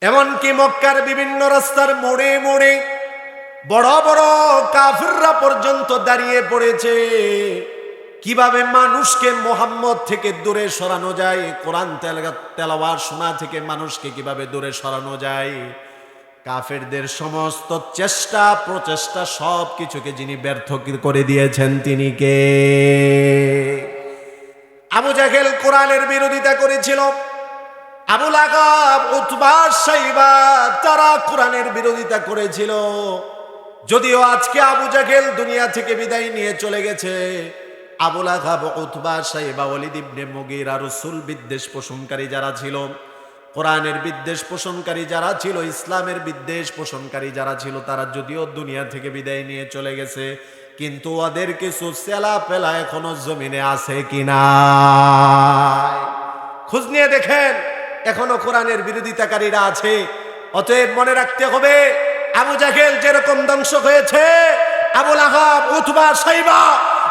এমনকি মক্কার বিভিন্ন রাস্তার মোড়ে মোড়ে বড় বড় কাফিররা পর্যন্ত দাঁড়িয়ে পড়েছে কিভাবে মানুষকে মুহাম্মদ থেকে দূরে সরানো যায়, কোরআন তেলাওয়াত শোনা থেকে মানুষকে কিভাবে দূরে সরানো যায়। কাফেরদের সমস্ত চেষ্টা প্রচেষ্টা সব কিছুকে যিনি ব্যর্থ করে দিয়েছেন তিনি কে? আবু জাহেল কোরআনের বিরোধিতা করেছিল, আবু লাহাব উতবা সাইবা তারা কোরআনের বিরোধিতা করেছিল। যদিও আজকে আবু জাহেল দুনিয়া থেকে বিদায় নিয়ে চলে গেছে, আবু লাহাব উতবা সাইবা ওয়ালিদ ইবনে মুগীরা রাসূল বিদ্বেষ পোষণকারী যারা ছিল, কোরআনের বিদ্বেষ পোষণকারী যারা ছিল, ইসলামের বিদ্বেষ পোষণকারী যারা ছিল, তারা যদিও দুনিয়া থেকে বিদায় নিয়ে চলে গেছে, কিন্তু ওদের কিছু সেলা পেলা এখনো জমিনে আছে কিনা খোঁজ নিয়ে দেখেন, এখনো কোরআনের বিরোধিতাকারীরা আছে। অতএব মনে রাখতে হবে, আবু জাহেল যেরকম ধ্বংস হয়েছে, আবু লাহাব উতবা সাইবা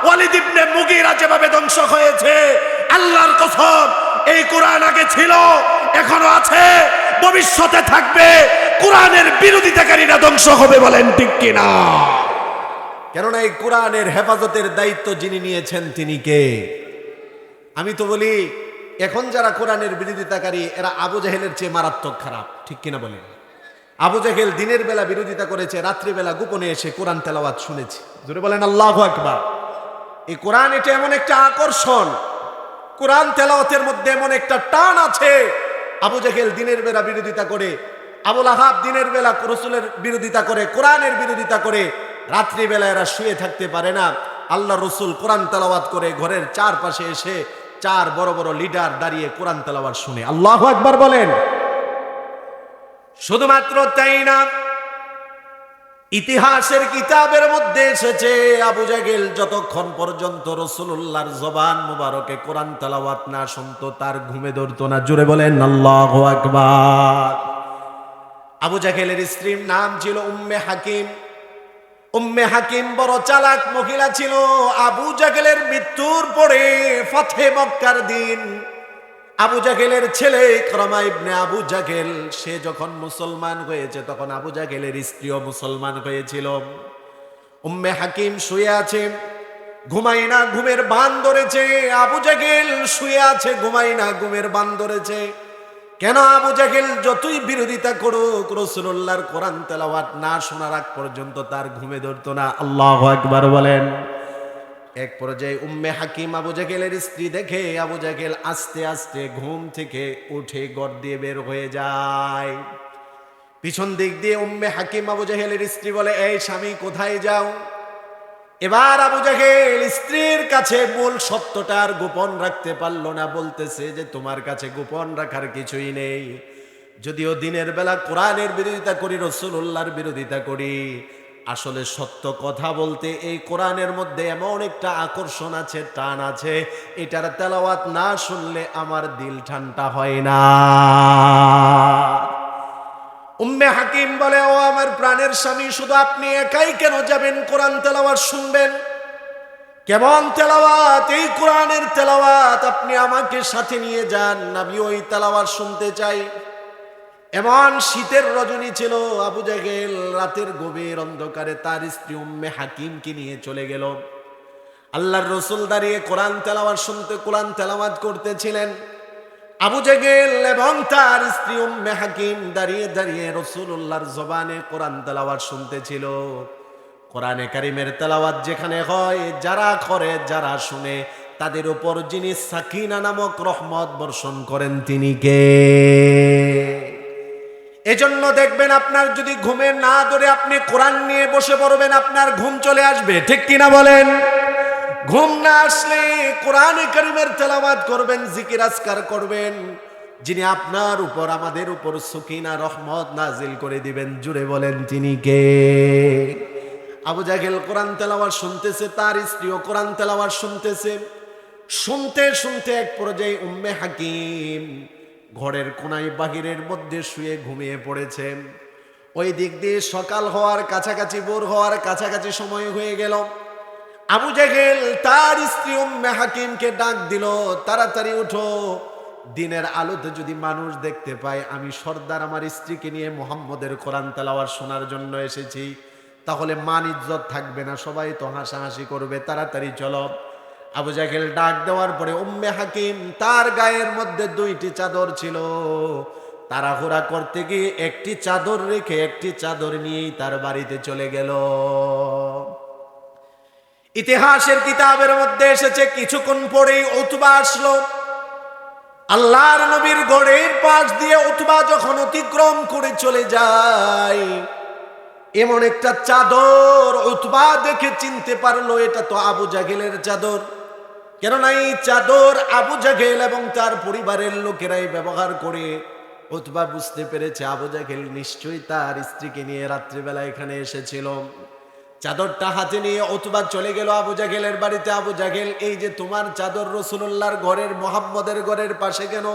ওয়ালিদ ইবনে মুগীরা যেভাবে ধ্বংস হয়েছে, আল্লাহর কসম এই কোরআন আগে ছিল, এখনো আছে, ভবিষ্যতে থাকবে। কোরআনের বিরোধিতাকারীরা ধ্বংস হবে, বলেন ঠিক কিনা? কেননা এই কোরআনের হেফাজতের দায়িত্ব যিনি নিয়েছেন তিনি কে? আমি তো বলি এখন যারা কোরআনের বিরোধিতাকারী এরা আবু জাহেলের চেয়ে মারাত্মক খারাপ, ঠিক কিনা বলেন? আবু জাহেল দিনের বেলা বিরোধিতা করেছে, রাত্রিবেলা গোপনে এসে কোরআন তেলাওয়াত শুনেছে। জোরে বলেন আল্লাহু আকবার। এই কোরআন এটা এমন একটা আকর্ষণ, কোরআন তেলাওয়াতের মধ্যে এমন একটা টান আছে। আবু জাহেল দিনের বেলা বিরোধিতা করে, আবু লাহাব দিনের বেলা রাসূলের বিরোধিতা করে, কোরআনের বিরোধিতা করে, রাত্রিবেলা এরা শুয়ে থাকতে পারে না। আল্লাহ রসুল কোরআন তেলাওয়াত করে ঘরের চারপাশে এসে চার বড় বড় লিডার দাঁড়িয়ে কোরআন তেলাওয়াত শুনে। আল্লাহু আকবার বলেন। শুধুমাত্র তাই না, ইতিহাসের কিতাবের মধ্যে এসেছে আবু জাহেল যতক্ষণ পর্যন্ত রাসূলুল্লাহর জবান মুবারকে কোরআন তেলাওয়াত না শুনতো তার ঘুমে ধরতো না। জোরে বলেন আল্লাহু আকবার। আবু জাহেলের স্ত্রীর নাম ছিল উম্মে হাকিম। উম্মে হাকিম বড় চালাক মহিলা ছিল। আবু জাহেলের মৃত্যুর পরে ফাতহে মক্কার দিন আবু জাহেলের ছেলে ইকরামা ইবনে আবু জাহেল সে যখন মুসলমান হয়েছে, তখন আবু জাহেলের স্ত্রীও মুসলমান হয়েছিল। উম্মে হাকিম শুয়ে আছে, ঘুমাই না, ঘুমের বান ধরেছে। আবু জাহেল শুয়ে আছে, ঘুমাই না, ঘুমের বান ধরেছে। কেন? আবু জাহেল যতই বিরোধিতা করুক, রাসূলুল্লাহর কোরআন তেলাওয়াত না শোনার আগ পর্যন্ত তার ঘুমে ধরতো না। আল্লাহু আকবার বলেন। এক পর্যায়ে উম্মে হাকিম আবু জাহেলের স্ত্রী দেখে আবু জাহেল আস্তে আস্তে ঘুম থেকে উঠে ঘর দিয়ে বের হয়ে যায়। পিছন দিক দিয়ে উম্মে হাকিম আবু জাহেলের স্ত্রী বলে, এই স্বামী কোথায় যাও? এবার আবু জাহেল স্ত্রীর কাছে মূল সত্যটা আর গোপন রাখতে পারলো না, বলতেছে যে তোমার কাছে গোপন রাখার কিছুই নেই। যদিও দিনের বেলা কোরআনের বিরোধিতা করি, রাসূলুল্লাহর বিরোধিতা করি, আসলে সত্য কথা বলতে এই কোরআনের মধ্যে এমন একটা আকর্ষণ আছে, টান আছে, এটার তেলাওয়াত না শুনলে আমার দিল ঠান্ডা হয় না। উম্মে হাকিম বলে, ও আমার প্রাণের স্বামী, শুধু আপনি একাই কেন যাবেন কোরআন তেলাওয়াত শুনবেন? কেমন তেলাওয়াত? এই কোরআনের তেলাওয়াত, আপনি আমাকে সাথে নিয়ে যান, আমি ওই তেলাওয়াত শুনতে চাই। এমন শীতের রজনী ছিল, আবু জাহেল রাতের গভীর অন্ধকারে তার স্ত্রী উম্মে হাকিমকে নিয়ে চলে গেল। আল্লাহর রাসূল দাঁড়িয়ে কোরআন তেলাওয়াত শুনতে, কোরআন তেলাওয়াত করতেছিলেন। আবু জাহেল এবং তার স্ত্রী উম্মে হাকিম দাঁড়িয়ে দাঁড়িয়ে রাসূলুল্লাহর জবানে কোরআন তেলাওয়াত শুনতেছিল। কোরআনে কারীমের তেলাওয়াত যেখানে হয়, যারা করে, যারা শুনে, তাদের উপর যিনি সাকিনা নামক রহমত বর্ষণ করেন তিনি কে? এজন্য দেখবেন আপনার যদি ঘুমে না ধরে আপনি কোরআন নিয়ে বসে পড়বেন, আপনার ঘুম চলে আসবে, ঠিক কিনা বলেন? ঘুম না আসলে কোরআনে কারীমের তেলাওয়াত করবেন, জিকির আজকার করবেন, যিনি আপনার উপর, আমাদের উপর সাকিনা রহমত নাজিল করে দিবেন। জুড়ে বলেন তিনি কে? আবু জাহেল কোরআন তেলাওয়াত শুনতেছে, তার স্ত্রীও কোরআন তেলাওয়াত শুনতেছে। শুনতে শুনতে এক পর্যায়ে উম্মে হাকিম ঘরের কোনায় বাহিরের মধ্যে শুয়ে ঘুমিয়ে পড়েছে। ওই দিক দিয়ে সকাল হওয়ার কাছাকাছি, ভোর হওয়ার কাছাকাছি সময় হয়ে গেল। আবু জাহেল তার স্ত্রী উম্মে হাকিমকে ডাক দিল, তাড়াতাড়ি উঠো, দিনের আলোতে যদি মানুষ দেখতে পায় আমি সর্দার আমার স্ত্রীকে নিয়ে মুহাম্মদের কোরআন তেলাওয়াত শোনার জন্য এসেছি, তাহলে মান ইজ্জত থাকবে না, সবাই তো হাসাহাসি করবে, তাড়াতাড়ি চলো। আবু জাহেল ডাক দেওয়ার পরে উম্মে হাকিম, তার গায়ের মধ্যে 2টি চাদর ছিল, তাড়াহুড়া করতে গিয়ে একটি চাদর রেখে একটি চাদর নিয়েই তার বাড়িতে চলে গেল। ইতিহাসের কিতাবের মধ্যে এসেছে কিছুক্ষণ পরেই উতবা আসলো। আল্লাহর নবীর গড়ের পাশ দিয়ে উতবা যখন অতিক্রম করে চলে যায়, এমন একটা চাদর উতবা দেখে চিনতে পারলো এটা তো আবু জাহেলের চাদর। কেননা এই চাদর আবু জাহেল এবং তার পরিবারের লোকেরাই ব্যবহার করে। উতবা বুঝতে পেরেছে আবু জাহেল নিশ্চয়ই তার স্ত্রীকে নিয়ে রাত্রিবেলা এখানে এসেছিল। চাদরটা হাতে নিয়ে উতবা চলে গেল আবু জাহেলের বাড়িতে। আবু জাহেল, এই যে তোমার চাদর রাসূলুল্লাহর ঘরের, মুহাম্মদের ঘরের পাশে কেন?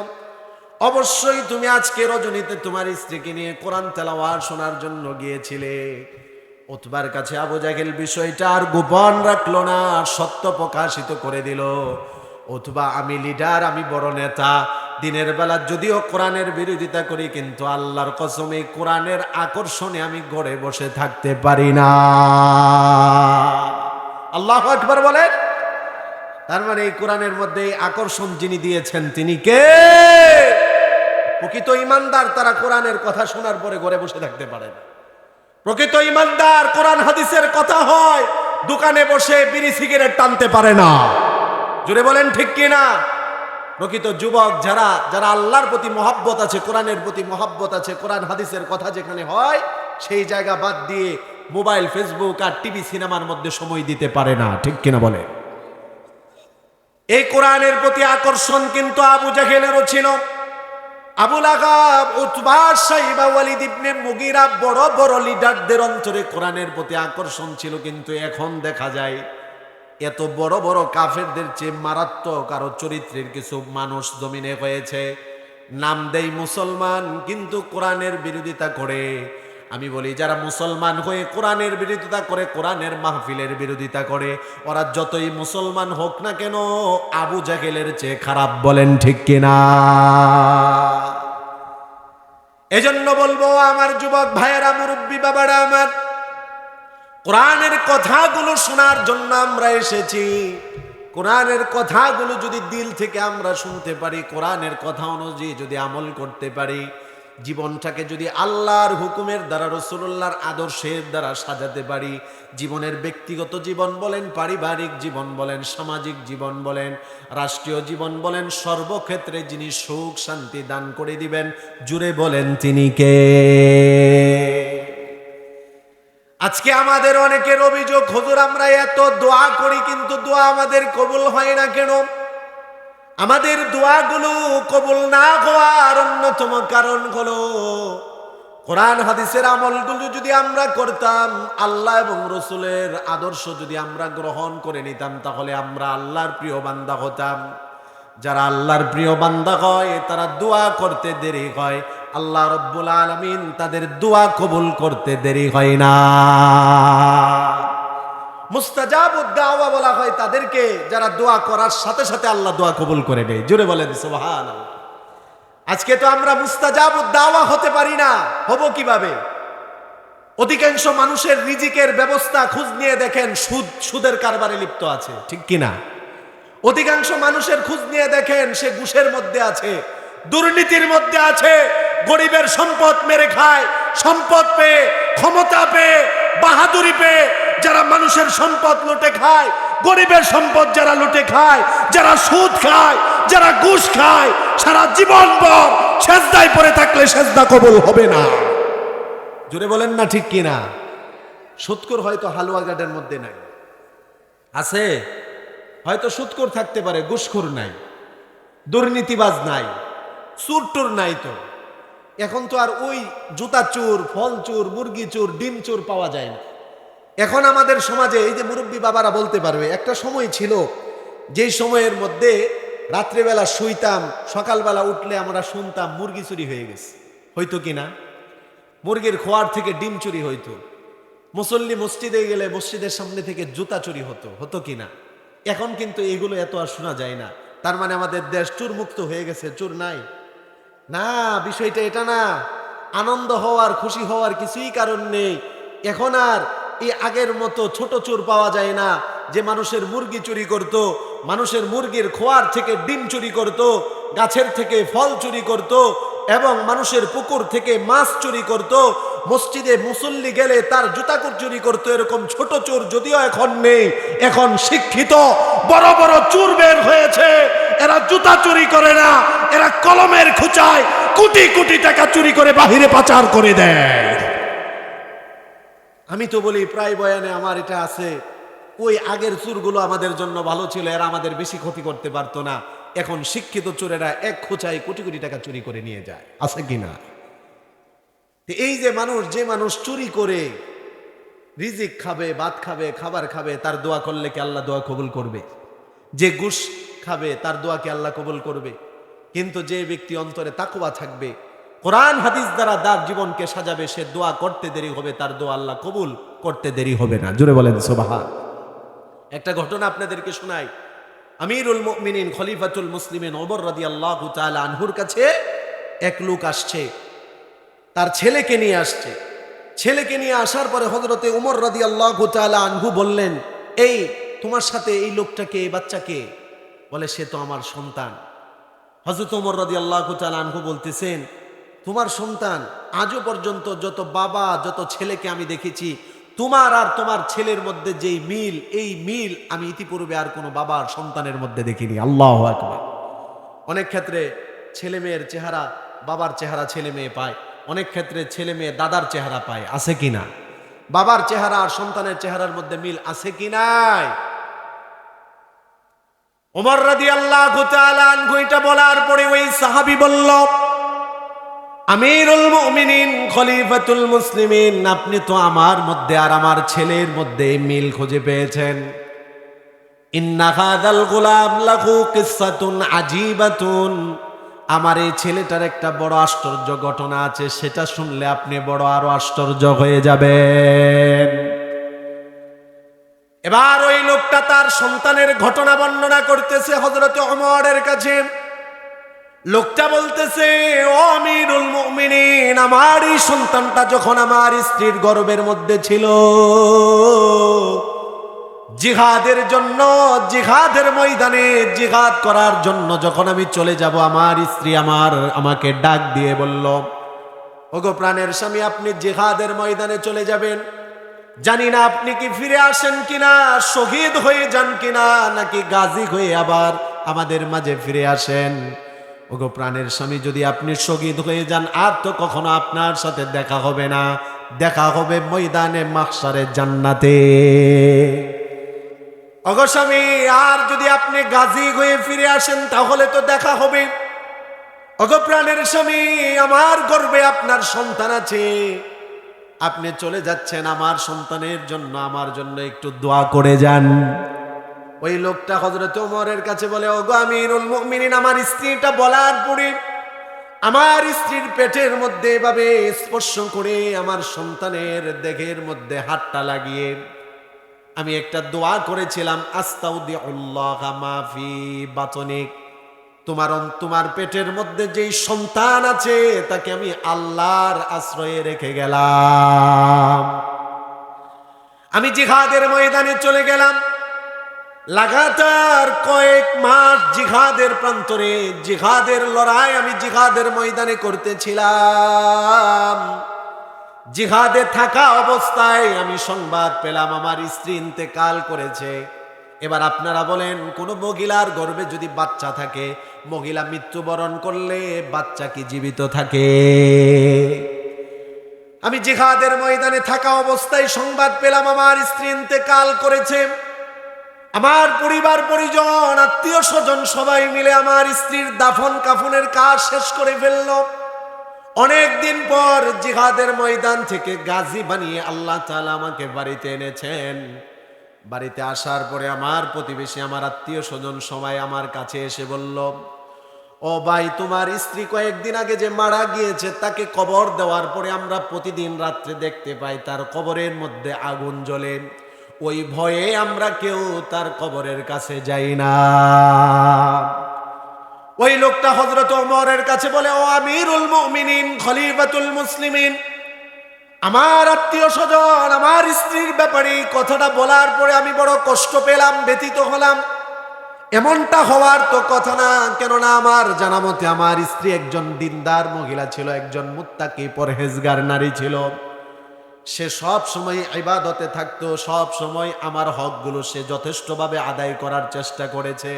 অবশ্যই তুমি আজকে রজনীতে তোমার স্ত্রীকে নিয়ে কোরআন তেলাওয়াত শোনার জন্য গিয়েছিলে। উতবার কাছে আবু জাহেল বিষয়টা আর গোপন রাখলো না, সত্য প্রকাশিত করে দিল। উতবা, আমি লিডার, আমি বড় নেতা, দিনের বেলা যদিও কোরআনের বিরোধিতা করি, কিন্তু আল্লাহর কসম এই কোরআনের আকর্ষণে আমি ঘরে বসে থাকতে পারি না। আল্লাহু আকবার বলেন। তার মানে এই কোরআনের মধ্যে আকর্ষণ যিনি দিয়েছেন তিনি কে? প্রকৃত ইমানদার তারা কোরআনের কথা শোনার পরে ঘরে বসে থাকতে পারে না। প্রকৃত ইমানদার কোরআন হাদিসের কথা হয়, দোকানে বসে বিড়ি সিগারেট টানতে পারে না। জোরে বলেন ঠিক কিনা? প্রকৃত যুবক যারা যারা আল্লাহর প্রতি মহব্বত আছে, কোরআনের প্রতি মহব্বত আছে, কোরআন হাদিসের কথা যেখানে হয় সেই জায়গা বাদ দিয়ে মোবাইল, ফেসবুক আর টিভি, সিনেমার মধ্যে সময় দিতে পারে না। ঠিক কিনা বলে? এই কোরআনের প্রতি আকর্ষণ কিন্তু আবু জাহেলেরও ছিল। আবু লাহাব, উতবা, সাইবা, ওয়ালিদ ইবনে মুগীরা, বড় বড় লিডারদের অন্তরে কোরআনের প্রতি আকর্ষণ ছিল। কিন্তু এখন দেখা যায় এত বড় বড় কাফেরদের চেয়ে মারাত্মক আরো চরিত্রের কিছু মানুষ জমিনে হয়েছে। নাম দেই মুসলমান, কিন্তু কোরআনের বিরোধিতা করে। আমি বলি যারা মুসলমান হয়ে কোরআনের বিরোধিতা করে, কোরআনের মাহফিলের বিরোধিতা করে, ওরা যতই মুসলমান হোক না কেন আবু জাহেলের চেয়ে খারাপ। বলেন ঠিক কিনা? এজন্য বলবো আমার যুবক ভাইয়েরা, মুরব্বী বাবারা আমার, কোরআনের কথাগুলো শোনার জন্য আমরা এসেছি। কোরআনের কথাগুলো যদি দিল থেকে আমরা শুনতে পারি, কোরআনের কথা অনুযায়ী যদি আমল করতে পারি, জীবনটাকে যদি আল্লাহর হুকুমের দ্বারা, রাসূলুল্লাহর আদর্শের দ্বারা সাজাতে পারি, জীবনের ব্যক্তিগত জীবন বলেন, পারিবারিক জীবন বলেন, সামাজিক জীবন বলেন, রাষ্ট্রীয় জীবন বলেন, সর্বক্ষেত্রে যিনি সুখ শান্তি দান করে দিবেন, জুড়ে বলেন তিনি কে? আজকে আমাদের অনেকের অভিযোগ, হুজুর আমরা এত দোয়া করি কিন্তু দোয়া আমাদের কবুল হয় না কেন? আমাদের দোয়াগুলো কবুল না হওয়ার অন্যতম কারণ হলো কোরআন হাদিসের আমলগুলো যদি আমরা করতাম, আল্লাহ এবং রসুলের আদর্শ যদি আমরা গ্রহণ করে নিতাম, তাহলে আমরা আল্লাহর প্রিয় বান্দা হতাম। যারা আল্লাহর প্রিয় বান্দা হয় তারা দোয়া করতে দেরি হয়, আল্লাহ রব্বুল আলামিন তাদের দোয়া কবুল করতে দেরি হয় না। মুস্তাজাবুদ দাওয়া বলা হয় তাদেরকে, যারা দোয়া করার সাথে সাথে আল্লাহ দোয়া কবুল করে নেয়। জোরে বলেন সুবহানাল্লাহ। আজকে তো আমরা মুস্তাজাবুদ দাওয়া হতে পারি না, হব কিভাবে? অধিকাংশ মানুষের রিজিকের ব্যবস্থা খোঁজ নিয়ে দেখেন সুদের কারবারে লিপ্ত আছে। ঠিক কিনা? অধিকাংশ মানুষের খোঁজ নিয়ে দেখেন সে ঘুষের মধ্যে আছে, দুর্নীতির মধ্যে আছে, গরিবের সম্পদ মেরে খায়। সম্পদ পেয়ে, ক্ষমতা পেয়ে, বাহাদুরি পেয়ে যারা মানুষের সম্পদ লুটে খায়, গরিবের সম্পদ যারা লুটে খায়, যারা সুদ খায়, যারা ঘুষ খায়, সারা জীবন ভর সেজদায় পড়ে থাকলে সেজদা কবুল হবে না। জোরে বলেন না ঠিক কিনা? সুদখোর হয়তো হালুয়া গার্ডের মধ্যে নাই, আছে হয়তো সুদখোর থাকতে পারে, ঘুষখোর নাই, দুর্নীতিবাজ নাই, চুর টুর নাই। তো এখন তো আর ওই জুতা চোর, ফল চোর, মুরগি চোর, ডিম চোর পাওয়া যায় না। এখন আমাদের সমাজে, এই যে মুরব্বী বাবারা বলতে পারবে, একটা সময় ছিল যেই সময়ের মধ্যে রাত্রেবেলা শুইতাম, সকালবেলা উঠলে আমরা শুনতাম মুরগি চুরি হয়ে গেছে। হয়তো কিনা? মুরগির খোয়ার থেকে ডিম চুরি হইতো। মুসল্লি মসজিদে গেলে মসজিদের সামনে থেকে জুতা চুরি হতো। হতো কিনা? এখন কিন্তু এগুলো এত আর শোনা যায় না। তার মানে আমাদের দেশ চোর মুক্ত হয়ে গেছে, চোর নাই? না, বিষয়টা এটা না। আনন্দ হওয়ার, খুশি হওয়ার কিছুই কারণ নেই। এখন আর এই আগের মতো ছোট চোর পাওয়া যায় না, যে মানুষের মুরগি চুরি করত, মানুষের মুরগির খোয়ার থেকে ডিম চুরি করত, গাছের থেকে ফল চুরি করত, এবং মানুষের পুকুর থেকে মাছ চুরি করত, মসজিদে মুসল্লি গেলে তার জুতাকুর চুরি করত। এরকম ছোট চোর যদিও এখন নেই, এখন শিক্ষিত বড় বড় চোর বের হয়েছে। এরা জুতা চুরি করে না, এরা কলমের খুঁচায় কোটি কোটি টাকা চুরি করে বাহিরে পাচার করে দেয়। আমি তো বলি প্রায় বয়ানে আমার এটা আছে, ওই আগের চোরগুলো আমাদের জন্য ভালো ছিল, এরা আমাদের বেশি ক্ষতি করতে পারতো না। এখন শিক্ষিত চোরেরা এক খোঁচায় কোটি কোটি টাকা চুরি করে নিয়ে যায়, আছে কিনা? এই যে মানুষ চুরি করে রিজিক খাবে, ভাত খাবে, খাবার খাবে, তার দোয়া করলে কি আল্লাহ দোয়া কবুল করবে? যে ঘুষ খাবে তার দোয়া কি আল্লাহ কবুল করবে? কিন্তু যে ব্যক্তি অন্তরে তাকওয়া থাকবে, কোরআন হাদিস দ্বারা তার জীবনকে সাজাবে, সে দোয়া করতে দেরি হবে, তার দোয়া আল্লাহ কবুল করতে দেরি হবে না। জোরে বলেন সুবহান। একটা ঘটনা আপনাদেরকে শোনাই। আমিরুল মুমিনিন খলিফাতুল মুসলিমিন ওমর রাদিয়াল্লাহু তাআলা আনহুর কাছে এক লোক আসছে, তার ছেলেকে নিয়ে আসছে। ছেলেকে নিয়ে আসার পরে হযরতে ওমর রাদিয়াল্লাহু তাআলা আনহু বললেন, এই তোমার সাথে এই লোকটাকে, এই বাচ্চাকে? বলে, সে তো আমার সন্তান। হযরত ওমর রাদিয়াল্লাহু তাআলা আনহু বলতেছেন, তোমার সন্তান? আজও পর্যন্ত যত বাবা, যত ছেলেকে আমি দেখেছি, তোমার আর তোমার ছেলের মধ্যে যেই মিল, এই মিল আমি ইতিপূর্বে আর কোনো বাবার সন্তানের মধ্যে দেখিনি। আল্লাহু আকবার। অনেক ক্ষেত্রে ছেলে মেয়ের চেহারা বাবার চেহারা ছেলে মেয়ে পায়, অনেক ক্ষেত্রে ছেলে মেয়ে দাদার চেহারা পায়, আছে কিনা? বাবার চেহারা আর সন্তানের চেহারার মধ্যে মিল আছে কি নাই? ওমর রাদিয়াল্লাহু তাআলা আনহু এটা বলার পরে ওই সাহাবী বলল, আমিরুল মুমিনিন খলিফাতুল মুসলিমিন, আপনি তো আমার মধ্যে আর আমার ছেলের মধ্যে মিল খুঁজে পেয়েছেন। ইন্না হাযাল গুলাম লাহু কিসসাতুন আজীবাতুন, আমার এই ছেলেটার একটা বড় আশ্চর্য ঘটনা আছে, সেটা শুনলে আপনি বড় আরো আশ্চর্য হয়ে যাবেন। এবার ওই লোকটা তার সন্তানের ঘটনা বর্ণনা করতেছে হযরত ওমরের কাছে। লোকটা বলতেছে, ও আমিরুল মুমিনিন, আমার এই সন্তানটা যখন আমার স্ত্রীর গর্ভের মধ্যে ছিল, জিহাদের জন্য, জিহাদের ময়দানে জিহাদ করার জন্য যখন আমি চলে যাব, আমার স্ত্রী আমাকে ডাক দিয়ে বলল, ওগো প্রাণের স্বামী, আপনি জিহাদের ময়দানে চলে যাবেন, জানি না আপনি কি ফিরে আসেন কিনা, শহীদ হয়ে যান কিনা, নাকি গাজী হয়ে আবার আমাদের মাঝে ফিরে আসেন। ওগো প্রাণের স্বামী, যদি আপনি শহীদ হয়ে যান, আর তো কখনো আপনার সাথে দেখা হবে না, দেখা হবে ময়দানে মাহশারে জান্নাতে। ওগো স্বামী, আর যদি আপনি গাজী হয়ে ফিরে আসেন, তাহলে তো দেখা হবে। ওগো প্রাণের স্বামী, আমার গর্ভে আপনার সন্তান আছে, আপনি চলে যাচ্ছেন, আমার সন্তানের জন্য, আমার জন্য একটু দোয়া করে যান। ওই লোকটা হযরত ওমরের কাছে বলে, ওগো আমিরুল মুমিনিন, আমার স্ত্রীটা বলার পরে আমার স্ত্রীর পেটের মধ্যে এভাবে স্পর্শ করে আমার সন্তানের দেহের মধ্যে হাতটা লাগিয়ে আমি একটা দোয়া করেছিলাম, আস্তাউদিউল্লাহ মা ফি বাতনিক, তোমার পেটের মধ্যে যেই সন্তান আছে তাকে আমি আল্লাহর আশ্রয়ে রেখে গেলাম। আমি জিহাদের ময়দানে চলে গেলাম, লাগাতার কয়েক মাস জিহাদের প্রান্তরে, জিহাদের লড়াই আমি জিহাদের ময়দানে করতেছিলাম। জিহাদে থাকা অবস্থায় আমি সংবাদ পেলাম আমার স্ত্রী ইন্তেকাল করেছে। এবার আপনারা বলেন, কোন মহিলার গর্ভে যদি বাচ্চা থাকে, মহিলা মৃত্যুবরণ করলে বাচ্চা কি জীবিত থাকে? আমি জিহাদের ময়দানে থাকা অবস্থায় সংবাদ পেলাম আমার স্ত্রী ইন্তেকাল করেছে। আমার পরিবার পরিজন, আত্মীয় স্বজন সবাই মিলে আমার স্ত্রীর দাফন কাফনের কাজ শেষ করে ফেলল। অনেক দিন পর জিহাদের ময়দান থেকে গাজী বানিয়ে আল্লাহ তাআলা আমাকে বাড়িতে এনেছেন। বাড়িতে আসার পরে আমার প্রতিবেশী, আমার আত্মীয় স্বজন সবাই আমার কাছে এসে বলল, ও ভাই, তোমার স্ত্রী কয়েকদিন আগে যে মারা গিয়েছে, তাকে কবর দেওয়ার পরে আমরা প্রতিদিন রাত্রে দেখতে পাই তার কবরের মধ্যে আগুন জ্বলে, ওই ভয়ে আমরা কেউ তার কবরের কাছে যাই না। ওই লোকটা হযরত ওমরের কাছে বলে, ও আমিরুল মুমিনিন, খলিফাতুল মুসলিমিন, আমার আত্মীয় স্বজন, আমার স্ত্রীর ব্যাপারে কথাটা বলার পরে আমি বড় কষ্ট পেলাম, ব্যথিত হলাম। এমনটা হওয়ার তো কথা না, কেননা আমার জানা মতে আমার স্ত্রী একজন দিনদার মহিলা ছিল, একজন মুত্তাকি পরহেজগার নারী ছিল। সে সব সময় ইবাদতে থাকতো, সব সময় আমার হকগুলো সে যথেষ্টভাবে আদায় করার চেষ্টা করেছে।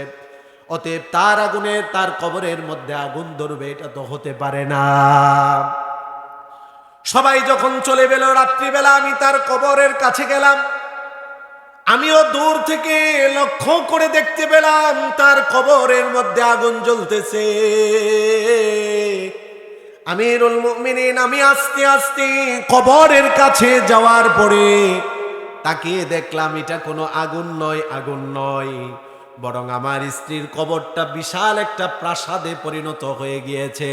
অতএব তার আগুনে, তার কবরের মধ্যে আগুন ধরবে এটা তো হতে পারে না। সবাই যখন চলে গেল, রাত্রিবেলা আমি তার কবরের কাছে গেলাম। আমিও দূর থেকে লক্ষ্য করে দেখতে পেলাম তার কবরের মধ্যে আগুন জ্বলতেছে। আমিরুল মুমিনিন, আমি আস্তে আস্তে কবরের কাছে যাওয়ার পরে তাকিয়ে দেখলাম এটা কোনো আগুন নয়, আগুন নয়, বরং আমার স্ত্রীর কবরটা বিশাল একটা প্রাসাদে পরিণত হয়ে গিয়েছে।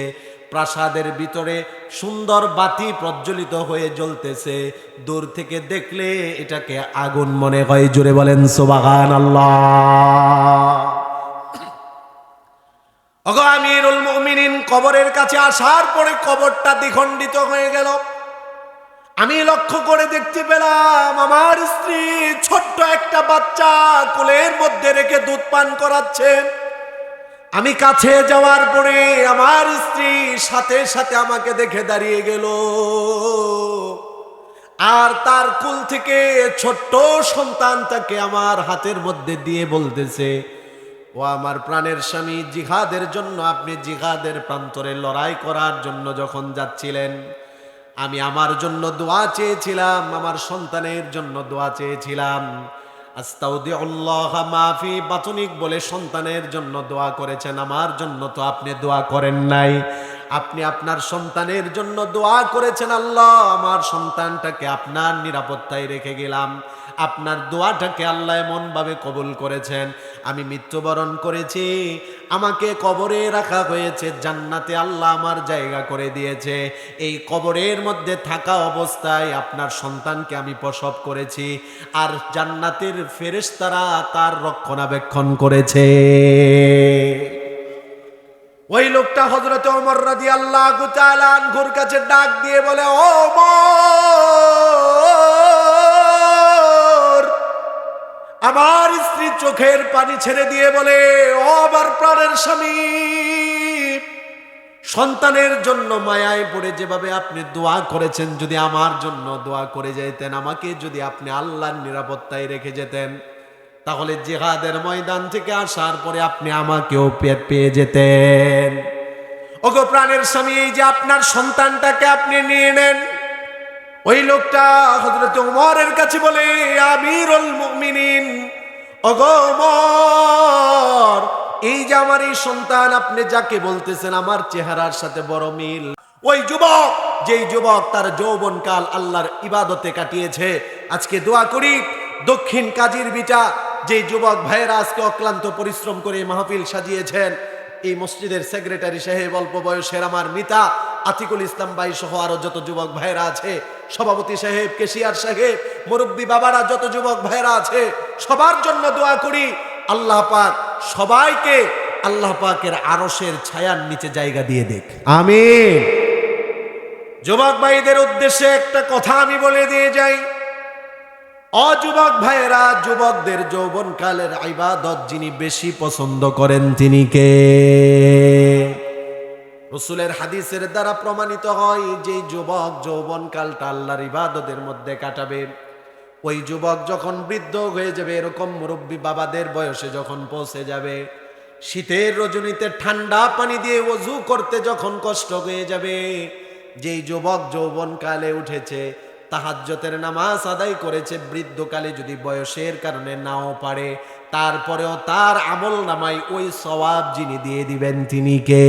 প্রাসাদের ভিতরে সুন্দর বাতি প্রজ্বলিত হয়ে জ্বলতেছে। দূর থেকে দেখলে এটাকে আগুন মনে হয়। জোরে বলেন সুবহানাল্লাহ। ওগো আমিরুল মুমিনিন, কবরের কাছে আসার পরে কবরটা দ্বিখণ্ডিত হয়ে গেল। আমি লক্ষ্য করে দেখতে পেলাম আমার স্ত্রী ছোট্ট একটা বাচ্চা কোলের মধ্যে রেখে দুধ পান করাচ্ছেন। আমি কাছে যাওয়ার পরে আমার স্ত্রী সাথে সাথে আমাকে দেখে দাঁড়িয়ে গেল, আর তার কুল থেকে ছোট্ট সন্তানটাকে আমার হাতের মধ্যে দিয়ে বলতেছে, ও আমার প্রাণের স্বামী, জিহাদের জন্য আপনি জিহাদের প্রান্তরে লড়াই করার জন্য যখন যাচ্ছিলেন, আমি আমার জন্য দোয়া চেয়েছিলাম, আমার সন্তানের জন্য দোয়া চেয়েছিলাম। আস্তাউদিউল্লাহ মা ফি বাতনিক বলে সন্তানের জন্য দোয়া করেছেন, আমার জন্য তো আপনি দোয়া করেন নাই। আপনি আপনার সন্তানের জন্য দোয়া করেছেন, আল্লাহ আমার সন্তানটাকে আপনার নিরাপত্তায় রেখে গেলাম। আপনার দোয়াটাকে আল্লাহ এমন ভাবে কবুল করেছেন, আমি মৃত্যুবরণ করেছি, আমাকে কবরে রাখা হয়েছে, জান্নাতে আল্লাহ আমার জায়গা করে দিয়েছে। এই কবরের মধ্যে থাকা অবস্থায় আপনার সন্তানকে আমি প্রসব করেছি, আর জান্নাতের ফেরেশতারা তার রক্ষণাবেক্ষণ করেছে। ওই লোকটা হযরত ওমর রাদিয়াল্লাহু তাআলা আনহুর কাছে ডাক দিয়ে বলে, ও ওমর, আমার স্ত্রী চোখের পানি ছেড়ে দিয়ে বলে, ও আমার প্রাণের স্বামী, সন্তানের জন্য মায়ায় পড়ে যেভাবে আপনি দোয়া করেছেন, যদি আমার জন্য দোয়া করে যেতেন, আমাকে যদি আপনি আল্লাহর নিরাপত্তায় রেখে যেতেন, তাহলে জিহাদের ময়দান থেকে আসার পরে আপনি আমাকেও পেয়ে যেতেন। ওগো প্রাণের স্বামী, এই যে আপনার সন্তানটাকে আপনি নিয়ে নেন। ওই লোকটা হযরত ওমরের কাছে বলে, আমিরুল মুমিনিন, ওগো ওমর, এই যে আমার এই সন্তান, আপনি যাকে বলতেছেন আমার চেহারার সাথে বড় মিল। ওই যুবক, যেই যুবক তার যৌবনকাল আল্লাহর ইবাদতে কাটিয়েছে, আজকে দোয়া করি দক্ষিণ কাজীর বিটা যে যুবক ভাইয়েরা আজকে অক্লান্ত পরিশ্রম করে মাহফিল সাজিয়েছেন, এই মসজিদের সেক্রেটারি সাহেব, অল্প বয়সের আমার মিতা আতিকুল ইসলাম ভাই সহ আরো যত যুবক ভাইয়েরা আছে, সভাপতি সাহেব, কেশিয়ার সাহেব, মুরব্বী বাবারা, যত যুবক ভাইয়েরা আছে, সবার জন্য দোয়া করি আল্লাহ পাক সবাইকে আল্লাহ পাকের আরশের ছায়ার নিচে জায়গা দিয়ে দেখ, আমিন। যুবক ভাইদের উদ্দেশ্যে একটা কথা আমি বলে দিয়ে যাই, অযুবক ভাইয়েরা, যুবকদের যৌবনকালের ইবাদত যিনি বেশি পছন্দ করেন তিনি কে? রাসূলের হাদিসের দ্বারা প্রমাণিত হয় যে যুবক যৌবনকালটা আল্লাহর ইবাদতের মধ্যে কাটাবে, ওই যুবক যখন বৃদ্ধ হয়ে যাবে, এরকম মুরব্বী বাবাদের বয়সে যখন পৌঁছে যাবে, শীতের রজনীতে ঠান্ডা পানি দিয়ে ওযু করতে যখন কষ্ট হয়ে যাবে, যেই যুবক যৌবনকালে উঠেছে, তাহাজ্জুদের নামাজ আদায় করেছে, বৃদ্ধকালে যদি বয়সের কারণে নাও পারে, তারপরেও তার আমল নামায় ওই সওয়াব যিনি দিয়ে দিবেন তিনি কে?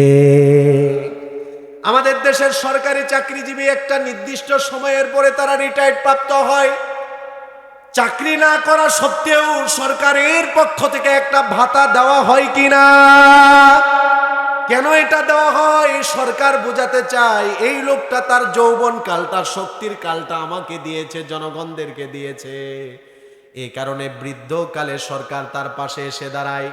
আমাদের দেশের সরকারি চাকরিজীবী একটা নির্দিষ্ট সময়ের পরে তারা রিটায়ার্ড প্রাপ্ত হয়। চাকরি না করা সত্ত্বেও সরকারের পক্ষ থেকে একটা ভাতা দেওয়া হয় কিনা? কেন এটা দেওয়া হয়? সরকার বোঝাতে চায় এই লোকটা তার যৌবন কালটা, শক্তির কালটা আমাকে দিয়েছে, জনগণদেরকে দিয়েছে, এই কারণে বৃদ্ধকালে সরকার তার পাশে এসে দাঁড়ায়।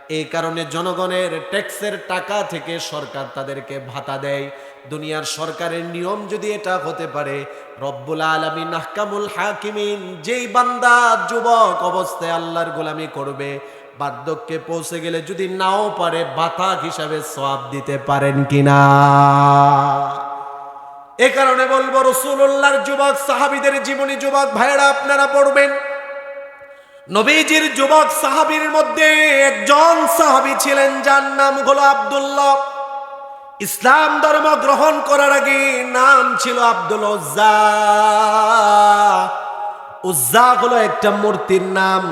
এই কারণে জনগণের ট্যাক্সের টাকা থেকে সরকার তাদেরকে ভাতা দেয়। দুনিয়ার সরকারের নিয়ম যদি এটা হতে পারে, রব্বুল আলামিন আহকামুল হাকিমিন, যেই বান্দা যুবক অবস্থায় আল্লাহর গোলামি করবে, বার্ধক্যে পৌঁছে গেলে যদি নাও পারে, ভাতা হিসাবে সওয়াব দিতে পারেন কিনা। এ কারণে বলবো, রাসূলুল্লাহর যুবক সাহাবীদের জীবনী যুবক ভাইরা আপনারা পড়বেন। নবীজির যুবক সাহাবীর মধ্যে একজন সাহাবী ছিলেন, যার নাম হলো আব্দুল্লাহ। ইসলাম ধর্ম গ্রহণ করার আগে নাম ছিল আব্দুল উজ্জা। উজ্জা হলো একটা মূর্তির নাম।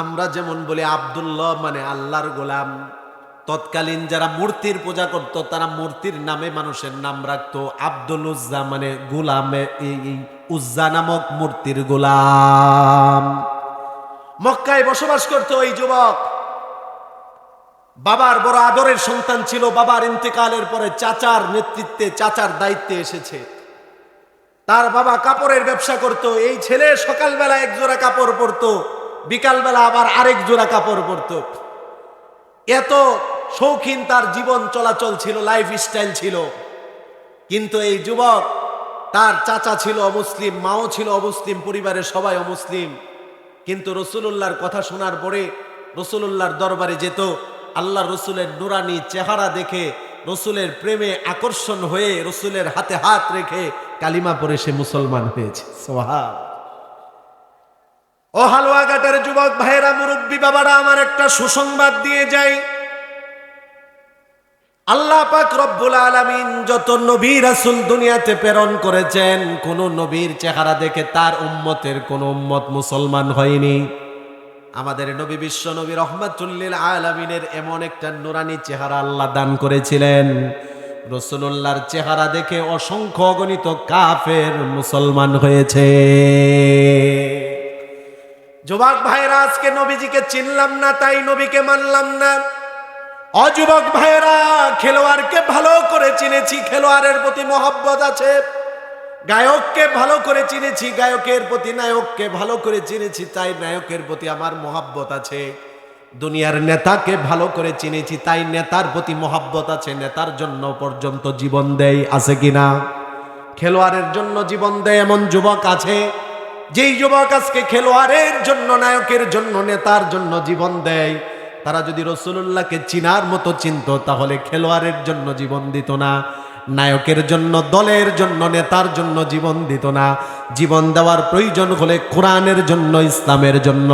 আমরা যেমন বলি আব্দুল্লাহ মানে আল্লাহর গোলাম, তৎকালীন যারা মূর্তির পূজা করত তারা মূর্তির নামে মানুষের নাম রাখতো। আব্দুল উজ্জা মানে গোলামে, উজ্জা নামক মূর্তির গোলাম। মক্কায় বসবাস করত ওই যুবক। বাবার বড় আদরের সন্তান ছিল। বাবার ইন্তেকালের পরে চাচার নেতৃত্বে, চাচার দায়িত্বে এসেছে। তার বাবা কাপড়ের ব্যবসা করত। এই ছেলে সকালবেলা এক জোড়া কাপড় পরতো, বিকালবেলা আবার আরেক জোড়া কাপড় পরতো। এত শৌখিন তার জীবন চলাচল ছিল, লাইফ স্টাইল ছিল। কিন্তু এই যুবক, তার চাচা ছিল অমুসলিম, মাও ছিল অমুসলিম, পরিবারের সবাই অমুসলিম। কিন্তু রাসূলুল্লাহর কথা শোনার পরে রাসূলুল্লাহর দরবারে যেত। আল্লাহ রসুলের নুরানি চেহারা দেখে রসুলের প্রেমে আকর্ষণ হয়ে রসুলের হাতে হাত রেখে কালিমা পড়ে সে মুসলমান হয়েছে। সুবহান। ও হালুয়াঘাটের যুবক ভাইরা, মুরব্বী বাবারা, আমার একটা সুসংবাদ দিয়ে যাই। আল্লাহ পাক রব্বুল আলামিন যত নবী রাসূল দুনিয়াতে প্রেরণ করেছেন, কোন নবীর চেহারা দেখে তার উম্মতের কোন উম্মত মুসলমান হয়নি। আমাদের নবী বিশ্ব নবী রহমাতুল লিল আলামিনের এমন একটা নুরানি চেহারা আল্লাহ দান করেছিলেন, রাসূলুল্লাহর চেহারা দেখে অসংখ্য অগণিত কাফের মুসলমান হয়েছে। যুবক ভাইরা, আজকে নবীজিকে চিনলাম না, তাই নবীকে মানলাম না। অযুবক ভাইরা, খেলোয়াড়কে ভালো করে চিনেছি, খেলোয়াড়ের প্রতি মহব্বত আছে। গায়ককে ভালো করে চিনেছি, গায়কের প্রতি, নায়ককে ভালো করে চিনেছি, তাই নায়কের প্রতি আমার মহব্বত আছে। দুনিয়ার নেতাকে ভালো করে চিনেছি, তাই নেতার প্রতি মহব্বত আছে, নেতার জন্য পর্যন্ত জীবন দেয়, আছে কিনা। খেলোয়াড়ের জন্য জীবন দেয় এমন যুবক আছে। যেই যুবক আজকে খেলোয়াড়ের জন্য, নায়কের জন্য, নেতার জন্য জীবন দেয়, তারা যদি রাসূলুল্লাহকে চিনার মতো চিনতো, তাহলে খেলোয়াড়ের জন্য জীবন দিত না, নায়কের জন্য, দলের জন্য, নেতার জন্য জীবন দিত না। জীবন দেওয়ার প্রয়োজন হলে কোরআনের জন্য, ইসলামের জন্য,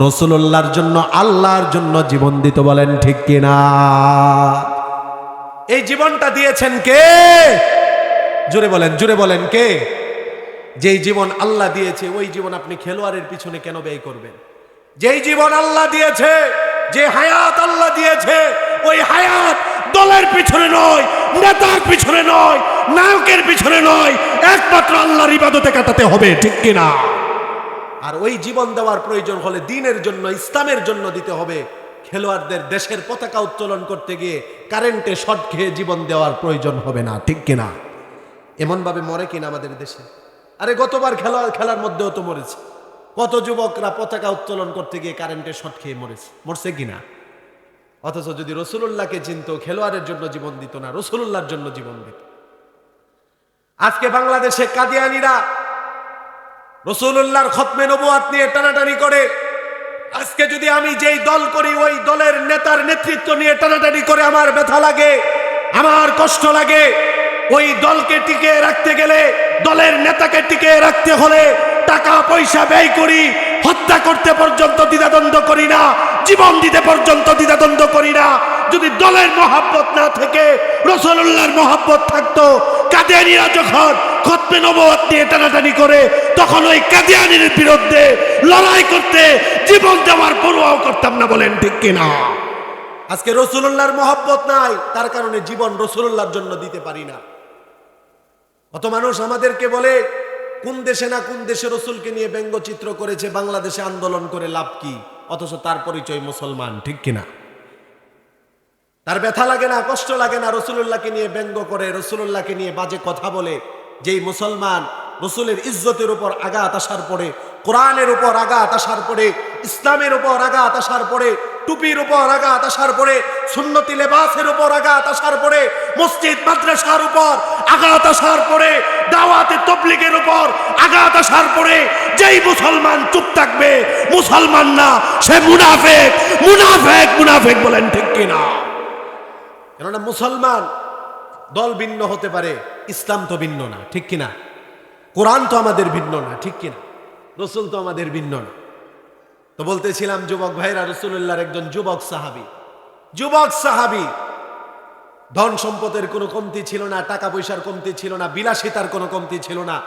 রাসূলুল্লাহর জন্য, আল্লাহর জন্য জীবন দিত। বলেন ঠিক কিনা? এই জীবনটা দিয়েছেন কে? জোরে বলেন, জোরে বলেন কে? যেই জীবন আল্লাহ দিয়েছে, ওই জীবন আপনি খেলোয়াড়ের পিছনে কেন ব্যয় করবেন? যেই জীবন আল্লাহ দিয়েছে, যে হায়াত আল্লাহ দিয়েছে, ওই হায়াত দলের পিছনে নয়, নেতার পিছনে নয়, নায়কের পিছনে নয়, একমাত্র আল্লাহর ইবাদতে কাটাতে হবে, ঠিক কিনা? আর ওই জীবন দেওয়ার প্রয়োজন হলে দিনের জন্য, ইসলামের জন্য দিতে হবে। খেলোয়াড়দের দেশের পতাকা উত্তোলন করতে গিয়ে কারেন্টে শর্ট খেয়ে জীবন দেওয়ার প্রয়োজন হবে না, ঠিক কিনা? এমন ভাবে মরে কিনা আমাদের দেশে? আরে গতবার খেলার মধ্যেও তো মরেছে। কত যুবকরা পতাকা উত্তোলন করতে গিয়ে কারেন্টে শর্ট খেয়ে মরছে কিনা? অথচ যদি রাসূলুল্লাহকে চিনতো, খেলোয়াড়ের জন্য জীবন দিত না, রাসূলুল্লাহর জন্য জীবন দিত। আজকে বাংলাদেশে কাদিয়ানীরা রাসূলুল্লাহর খতমে নবুয়াত নিয়ে টানাটানি করে। আজকে যদি আমি যেই দল করি, ওই দলের নেতার নেতৃত্ব নিয়ে টানাটানি করে আমার ব্যথা লাগে, আমার কষ্ট লাগে। ওই দলকে টিকিয়ে রাখতে গেলে, দলের নেতাকে টিকিয়ে রাখতে হলে টাকা পয়সা ব্যয় করি, হত্যা করতে পর্যন্ত দ্বিধাদ্বন্দ্ব করি না, জীবন দিতে পর্যন্ত দ্বিধাদ্বন্দ্ব করি না। যদি দলের মহব্বত না থেকে রাসূলুল্লাহর মহব্বত থাকতো, কাদিয়ানীরা যখন খতমে নবুয়ত নিয়ে টানাটানি করে, তখন ওই কাদিয়ানীর বিরুদ্ধে লড়াই করতে জীবন দেওয়ার পরোয়াও করতাম না। বলেন ঠিক কিনা? আজকে রাসূলুল্লাহর মহব্বত নাই, তার কারণে জীবন রাসূলুল্লাহর জন্য দিতে পারি না। কত মানুষ আমাদেরকে বলে, কোন দেশে না কোন দেশে রাসূলকে নিয়ে ব্যঙ্গচিত্র করেছে, বাংলাদেশে আন্দোলন করে লাভ কি? অথচ তার পরিচয় মুসলমান, ঠিক কিনা? তার ব্যথা লাগে না, কষ্ট লাগে না, রাসূলুল্লাহকে নিয়ে ব্যঙ্গ করে, রাসূলুল্লাহকে নিয়ে বাজে কথা বলে। যেই মুসলমান রাসূলের ইজ্জতের উপর আঘাত আসার পরে, কোরআনের উপর আঘাত আসার পরে, ইসলামের উপর আঘাত আসার পরে টুপির উপর আঘাত আসার পরে, সুন্নতি লেবাসের উপর আঘাত আসার পরে, মসজিদ মাদ্রাসার উপর আঘাত আসার পরে, দাওয়াতে তাবলীগের উপর আঘাত আসার পরে যেই মুসলমান চুপ থাকবে মুসলমান না, সে মুনাফিক। মুনাফিক মুনাফিক বলেন ঠিক কিনা? কেননা মুসলমান দল ভিন্ন হতে পারে, ইসলাম তো ভিন্ন না, ঠিক কিনা? কোরআন তো আমাদের ভিন্ন না, ঠিক কিনা? রসুল তো আমাদের ভিন্ন না। তো বলতেছিলাম যুবক ভাইরা, রাসূলুল্লাহর একজন যুবক সাহাবী, ধন সম্পদের কোনো কমতি ছিল না, টাকা পয়সার কমতি ছিল না, বিলাসিতার কোনো কমতি ছিল না।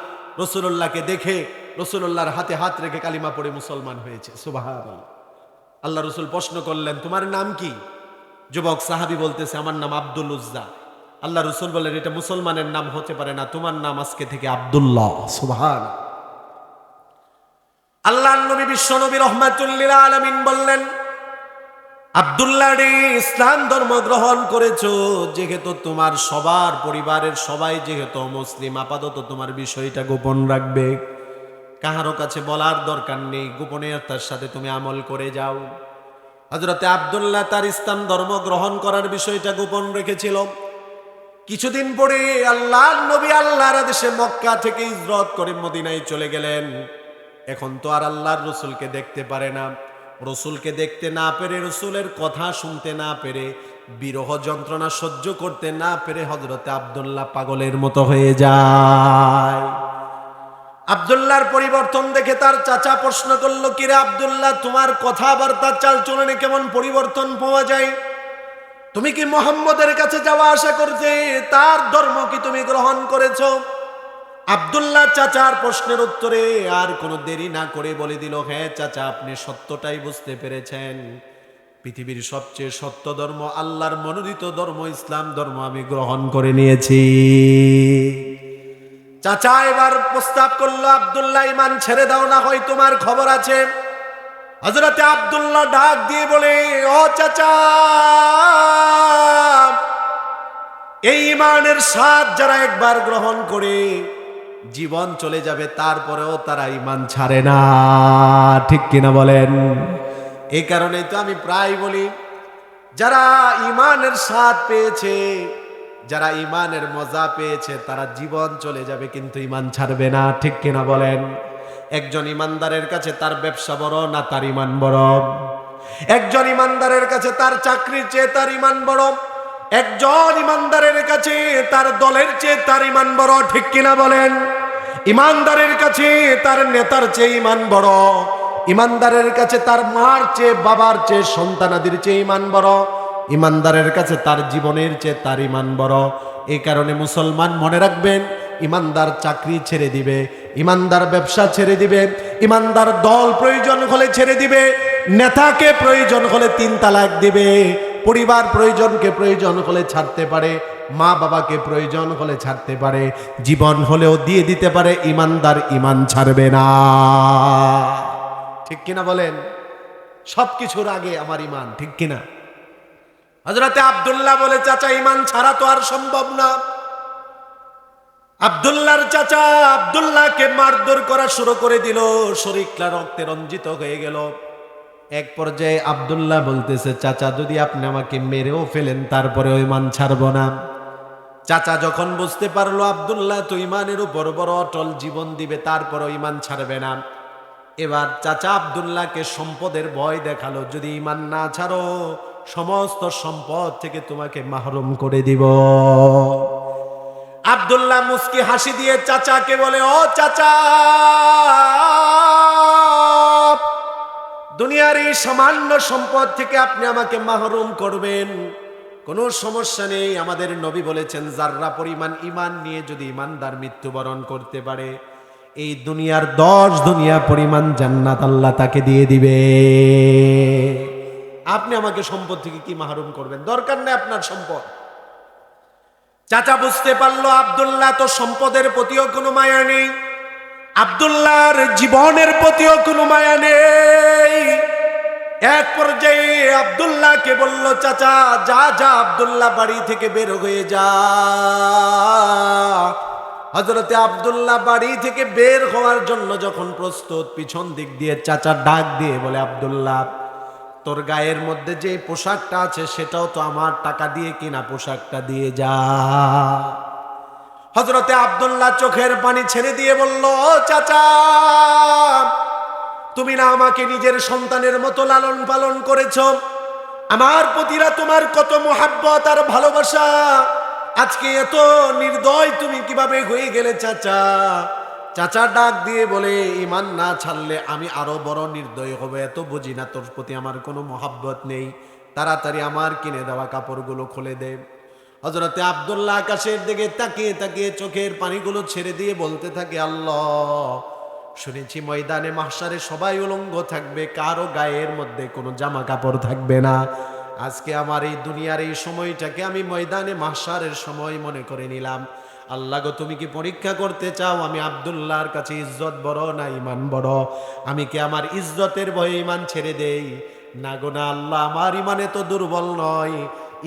রাসূলুল্লাহকে দেখে রাসূলুল্লাহর হাতে হাত রেখে কালিমা পড়ে মুসলমান হয়েছে। সুবহানাল্লাহ। আল্লাহ রাসূল প্রশ্ন করলেন, তোমার নাম কি? যুবক সাহাবী বলতেছে, আমার নাম আব্দুল উজ্জা। আল্লাহ রাসূল বললেন, এটা মুসলমানের নাম হতে পারে না, তোমার নাম আজকে থেকে আব্দুল্লাহ। সুবহানাল্লাহ। আল্লাহর নবী বিশ্ব নবী রাহমাতুল লিল আলামিন বললেন, আব্দুল্লাহ রে, ইসলাম ধর্ম গ্রহণ করেছো যেহেতু তোমার সবার পরিবারের সবাই যেহেতু মুসলিম, আপাতত তোমার বিষয়টা গোপন রাখবে, কাহারো কাছে বলার দরকার নেই, গোপনীয়তার সাথে তুমি আমল করে যাও। হযরতে আব্দুল্লাহ তার ইসলাম ধর্ম গ্রহণ করার বিষয়টা গোপন রেখেছিল। কিছুদিন পরে আল্লাহর নবী আল্লাহর আদেশে মক্কা থেকে হিজরত করে মদিনায় চলে গেলেন। এখন তো আর আল্লাহর রাসূলকে দেখতে পারে না, রসুলকে দেখতে না পেরে, রসুলের কথা শুনতে না পেরে, বিরহ যন্ত্রণা সহ্য করতে না পেরে হযরতে আব্দুল্লাহ পাগলের মতো হয়ে যায়। আব্দুল্লাহর পরিবর্তন দেখে তার চাচা প্রশ্ন করল, কিরে আব্দুল্লাহ, তোমার কথাবার্তা চালচলনে কেমন পরিবর্তন পাওয়া যায়? তুমি কি মুহাম্মদের কাছে যাওয়া আসা করতে, তার ধর্ম কি তুমি গ্রহণ করেছো? আব্দুল্লাহ চাচার প্রশ্নের উত্তরে আর কোনো দেরি না করে বলে দিল, হ্যাঁ চাচা, আপনি সত্যটাই বুঝতে পেরেছেন। পৃথিবীর সবচেয়ে সত্য ধর্ম, আল্লাহর মনোনীত ধর্ম ইসলাম ধর্ম আমি গ্রহণ করে নিয়েছি। চাচা এবার প্রস্তাব করলো, আব্দুল্লাহ ঈমান ছেড়ে দাও না, হয় তোমার খবর আছে। হযরতে আব্দুল্লাহ ডাক দিয়ে বলে, ও চাচা, এই ঈমানের স্বাদ যারা একবার গ্রহণ করে জীবন চলে যাবে, তারপরেও তারা ঈমান ছাড়ে না, ঠিক কিনা বলেন? এই কারণেই তো আমি প্রায় বলি, যারা ঈমানের স্বাদ পেয়েছে, যারা ঈমানের মজা পেয়েছে, তারা জীবন চলে যাবে কিন্তু ঈমান ছাড়বে না, ঠিক কিনা বলেন? একজন ঈমানদারের কাছে তার ব্যবসা বড় না তার ঈমান বড়? একজন ঈমানদারের কাছে তার চাকরির চেয়ে তার ঈমান বড়? একজন ঈমানদারের কাছে তার দলের চেয়ে তার ঈমান বড়, ঠিক কিনা বলেন? ঈমানদারের কাছে তার নেতার চেয়ে ঈমান বড়, ঈমানদারের কাছে তার মার চেয়ে, বাবার চেয়ে, সন্তানাদির চেয়ে ঈমান বড়, ঈমানদারের কাছে তার জীবনের চেয়ে তার ঈমান বড়। এই কারণে মুসলমান মনে রাখবেন, ঈমানদার চাকরি ছেড়ে দিবে, ঈমানদার ব্যবসা ছেড়ে দিবে, ঈমানদার দল প্রয়োজন হলে ছেড়ে দিবে, নেতাকে প্রয়োজন হলে 3 তালাক দিবে, পরিবার প্রয়োজনকে প্রয়োজন হলে ছাড়তে পারে, মা বাবাকে প্রয়োজন হলে ছাড়তে পারে, জীবন হলেও দিয়ে দিতে পারে। ঈমানদার ঈমান ছাড়বে না, ঠিক কিনা বলেন? সবকিছুর আগে আমার ঈমান, ঠিক কিনা? হযরতে আব্দুল্লাহ বলে, চাচা ঈমান ছাড়া তো আর সম্ভব না। আব্দুল্লাহর চাচা আব্দুল্লাহকে মারধর করা শুরু করে দিল, শরীরটা রক্তে রঞ্জিত হয়ে গেল। এক পর্যায়ে আব্দুল্লাহ বলতেছে, চাচা যদি আপনি আমাকে মেরেও ফেলেন তারপরে ঈমান ছাড়ব না। চাচা যখন বুঝতে পারলো আব্দুল্লাহ তো ঈমানের উপর বড় অটল, জীবন দিবে তারপরও ঈমান ছাড়বে না, এবার চাচা আব্দুল্লাহকে সম্পদের ভয় দেখালো, যদি ঈমান না ছাড়ো সমস্ত সম্পদ থেকে তোমাকে মাহরুম করে দিব। আব্দুল্লাহ মুস্কি হাসি দিয়ে চাচাকে বলে, ও চাচা, দুনিয়ার এই সামান্য সম্পদ থেকে আপনি আমাকে মাহরুম করবেন, কোনো সমস্যা নেই। আমাদের নবী বলেছেন, যাররা পরিমাণ ঈমান নিয়ে যদি ঈমানদার মৃত্যুবরণ করতে পারে, এই দুনিয়ার 10 দুনিয়া পরিমাণ জান্নাত আল্লাহ তাকে দিয়ে দিবে। আপনি আমাকে সম্পদ থেকে কি মাহরুম করবেন? দরকার নেই আপনার সম্পদ। চাচা বুঝতে পারলো আব্দুল্লাহ তো সম্পদের প্রতিও কোনো মায়া নেই, আব্দুল্লাহর জীবনের প্রতিও কোনো মায়া নেই। এক পর্যায়ে আব্দুল্লাহকে বলল, চাচা যা যা, আব্দুল্লাহ বাড়ি থেকে বের হয়ে যা। হযরতে আব্দুল্লাহ বাড়ি থেকে বের হওয়ার জন্য যখন প্রস্তুত, পিছন দিক দিয়ে চাচা ডাক দিয়ে বলে, আব্দুল্লাহ তোর গায়ের মধ্যে যে পোশাকটা আছে সেটাও তো আমার টাকা দিয়ে কিনা, পোশাকটা দিয়ে যা। হযরতে আব্দুল্লাহ চোখের পানি ছেড়ে দিয়ে বলল, চাচা তুমি না আমাকে নিজের সন্তানের মতো লালন পালন করেছো, আমার প্রতিরা তোমার কত মোহাব্বত আর ভালোবাসা, আজকে এত নির্দয় তুমি কিভাবে হয়ে গেলে চাচা? চাচা ডাক দিয়ে বলে, ঈমান না ছাড়লে আমি আরো বড় নির্দয় হব, এত বুঝি না তোর প্রতি আমার কোনো মোহাব্বত নেই, তাড়াতাড়ি আমার কিনে দেওয়া কাপড়গুলো খুলে দে। হযরতে আব্দুল্লাহ আকাশের দিকে তাকিয়ে তাকিয়ে চোখের পানিগুলো ছেড়ে দিয়ে বলতে থাকে, আল্লাহ শুনেছি ময়দানে মাহশারে সবাই উলঙ্গ থাকবে, কারো গায়ের মধ্যে কোনো জামা কাপড় থাকবে না। আজকে আমার এই দুনিয়ার এই সময়টাকে আমি ময়দানে মাহশারের সময় মনে করে নিলাম। আল্লাহ গো, তুমি কি পরীক্ষা করতে চাও আমি আব্দুল্লাহর কাছে ইজ্জত বড় না ঈমান বড়? আমি কি আমার ইজ্জতের ভয়ে ঈমান ছেড়ে দেই? না গো না আল্লাহ, আমার ঈমানে তো দুর্বল নয়,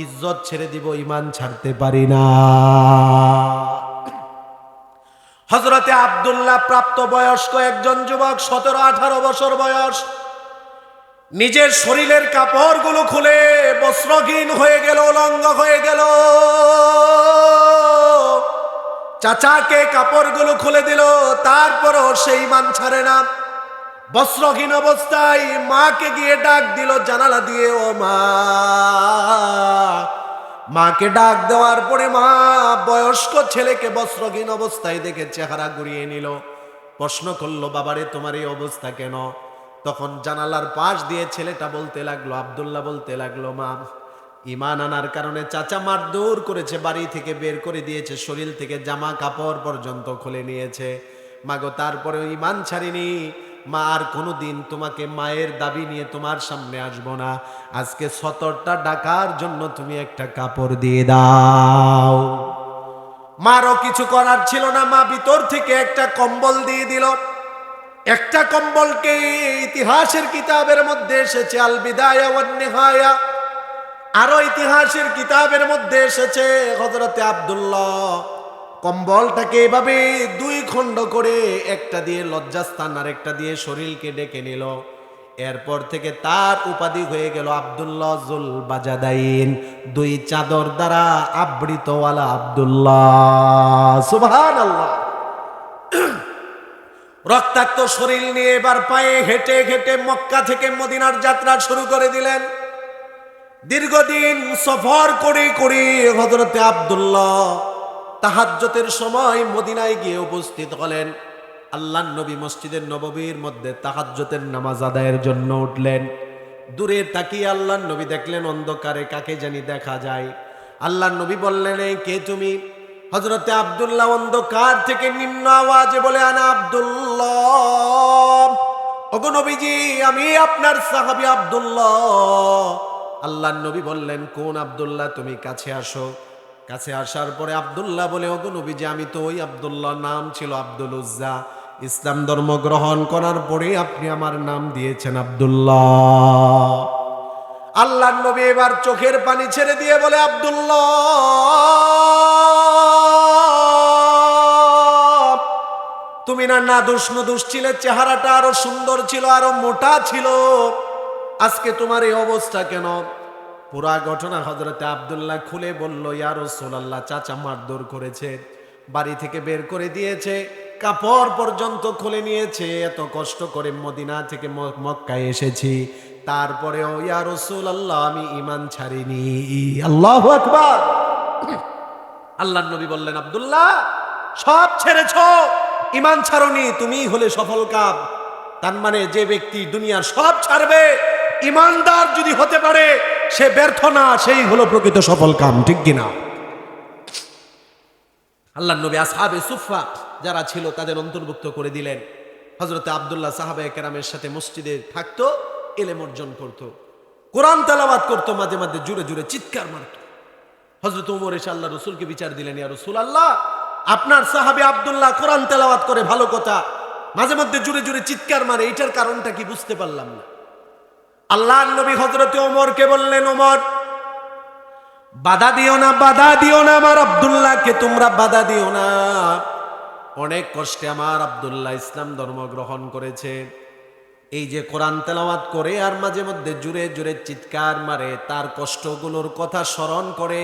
ইজ্জত ছেড়ে দিব, ঈমান ছাড়তে পারি না। হযরতে আব্দুল্লাহ প্রাপ্ত বয়স্ক একজন যুবক, 17-18 বছর বয়স, নিজের শরীরের কাপড়গুলো খুলে বস্ত্রহীন হয়ে গেল, উলঙ্গ হয়ে গেল। চাচাকে কাপড়গুলো খুলে দিল, তারপরও সেই ঈমান ছাড়ে না। বস্ত্রহীন অবস্থায় মাকে গিয়ে ডাক দিল জানালা দিয়ে, ও মা। মাকে ডাক দেওয়ার পরে মা বয়স্ক ছেলেকে বস্ত্রহীন অবস্থায় দেখে চেহারা ঘুরিয়ে নিল, প্রশ্ন করলো, বাবারে তোমার এই অবস্থা কেন? তখন জানালার পাশ দিয়ে ছেলেটা বলতে লাগলো, আব্দুল্লাহ বলতে লাগলো, মা ঈমান আনার কারণে চাচা মারধর করেছে, বাড়ি থেকে বের করে দিয়েছে, শরীর থেকে জামা কাপড় পর্যন্ত খুলে নিয়েছে। মাগো তারপরেও ঈমান ছাড়িনি। মা আর কোনোদিন তোমাকে মায়ের দাবি নিয়ে তোমার সামনে আসবো না, আজকে 17টা ডাকার জন্য তুমি একটা কাপড় দিয়ে দাও। মারও কিছু করার ছিল না, মা ভিতর থেকে একটা কম্বল দিয়ে দিল। একটা কম্বলকে ইতিহাসের কিতাবের মধ্যে এসেছে আল বিদায়া ওয়ান নিহায়া, আরো ইতিহাসের কিতাবের মধ্যে এসেছে হযরতে আব্দুল্লাহ কম্বলটাকে এভাবে 2 খণ্ড করে, একটা দিয়ে লজ্জাস্থান আর একটা দিয়ে শরীরকে ডেকে নিল। এরপর থেকে তার উপাধি হয়ে গেল আব্দুল্লাহ জুল বাজাদাইন, 2 চাদর দ্বারা আবৃতওয়ালা আব্দুল্লাহ। সুবহানাল্লাহ। রক্তাক্ত শরীর নিয়ে এবার পায়ে হেঁটে হেঁটে মক্কা থেকে মদিনার যাত্রা শুরু করে দিলেন। দীর্ঘদিন সফর করে করে হযরতে আব্দুল্লাহ তাহাজ্জুদের সময় মদিনায় গিয়ে উপস্থিত হলেন। আল্লাহর নবী মসজিদের নববীর মধ্যে তাহাজ্জুদের নামাজ আদায়ের জন্য উঠলেন। দূরে তাকিয়ে আল্লাহর নবী দেখলেন অন্ধকারে কাকে জানি দেখা যায়। আল্লাহর নবী বললেন, এই কে তুমি? হযরতে আব্দুল্লাহ অন্ধকার থেকে নিম্ন আওয়াজে বলে, আনা আব্দুল্লাহ। ওগো নবীজি, আমি আপনার সাহাবী আব্দুল্লাহ। আল্লাহর নবী বললেন, কোন আব্দুল্লাহ? তুমি কাছে আসো। কাছে আসার পরে আব্দুল্লাহ বলে, ওগো নবীজি, আমি তো ওই আব্দুল্লাহ, নাম ছিল আব্দুল উজ্জা। ইসলাম ধর্ম গ্রহণ করার পরে আপনি আমার নাম দিয়েছেন আব্দুল্লাহ। আল্লাহর নবী এবার চোখের পানি ছেড়ে দিয়ে বলে, আব্দুল্লাহ তুমি না নাদুস নুদুস ছিলে, চেহারাটা আরো সুন্দর ছিল, আরো মোটা ছিল, আজকে তোমার এই অবস্থা কেন? পুরা ঘটনা হযরতে আব্দুল্লাহ খুলে বলল, ইয়া রাসূলুল্লাহ, চাচা মারধর করেছে, বাড়ি থেকে বের করে দিয়েছে, কাপড় পর্যন্ত খুলে নিয়েছে, এত কষ্ট করে মদিনা থেকে মক্কায় এসেছি, তারপরেও ইয়া রাসূলুল্লাহ আমি ঈমান ছাড়িনি। আল্লাহু আকবার। আল্লাহর নবী বললেন, আব্দুল্লাহ সব ছেড়েছো, ঈমান ছাড়নি, তুমিই হলে সফল কাম। তার মানে যে ব্যক্তি দুনিয়ার সব ছাড়বে, ঈমানদার যদি হতে পারে, সে ব্যর্থ না, সেই হলো প্রকৃত সফল কাম, ঠিক কিনা? আল্লাহর নবী আসহাবে সুফফা যারা ছিল তাদের অন্তর্ভুক্ত করে দিলেন। হযরতে আব্দুল্লাহ সাহাবায়ে কেরামের সাথে মসজিদে থাকতো, ইলম অর্জন করত, কোরআন তেলাওয়াত করত, মাঝে মাঝে জোরে জোরে চিৎকার মারত। হযরত ওমর এসে আল্লাহ রাসূলকে বিচার দিলেন, ইয়া রাসূলুল্লাহ, আপনার সাহাবী আব্দুল্লাহ কোরআন তেলাওয়াত করে ভালো কথা, মাঝে মধ্যে জোরে জোরে চিৎকার মারে, এটার কারণটা কি বুঝতে পারলাম না। আল্লাহর নবী হযরতে ওমরকে বললেন, ওমর বাধা দিও না, বাধা দিও না, আমার আব্দুল্লাহকে তোমরা বাধা দিও না। অনেক কষ্টে আমার আব্দুল্লাহ ইসলাম ধর্ম গ্রহণ করেছে, এই যে কোরআন তেলাওয়াত করে আর মাঝে মধ্যে জুড়ে জুড়ে চিৎকার মারে, তার কষ্টগুলোর কথা স্মরণ করে